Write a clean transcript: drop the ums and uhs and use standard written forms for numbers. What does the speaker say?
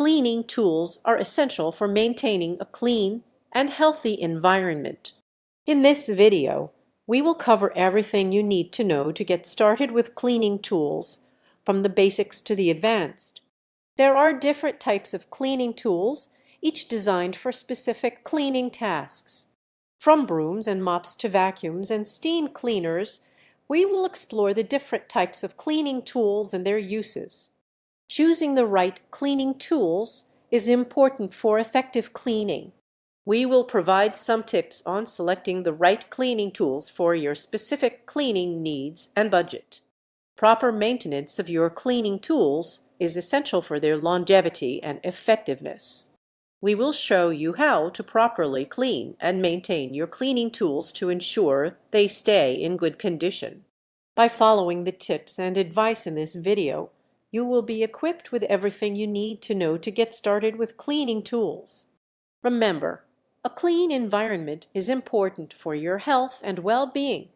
cleaning tools are essential for maintaining a clean and healthy environment. In this video, we will cover everything you need to know to get started with cleaning tools, from the basics to the advanced. There are different types of cleaning tools, each designed for specific cleaning tasks. From brooms and mops to vacuums and steam cleaners, we will explore the different types of cleaning tools and their uses. Choosing the right cleaning tools is important for effective cleaning. We will provide some tips on selecting the right cleaning tools for your specific cleaning needs and budget. Proper maintenance of your cleaning tools is essential for their longevity and effectiveness. We will show you how to properly clean and maintain your cleaning tools to ensure they stay in good condition. By following the tips and advice in this video, you will be equipped with everything you need to know to get started with cleaning tools. Remember, a clean environment is important for your health and well-being,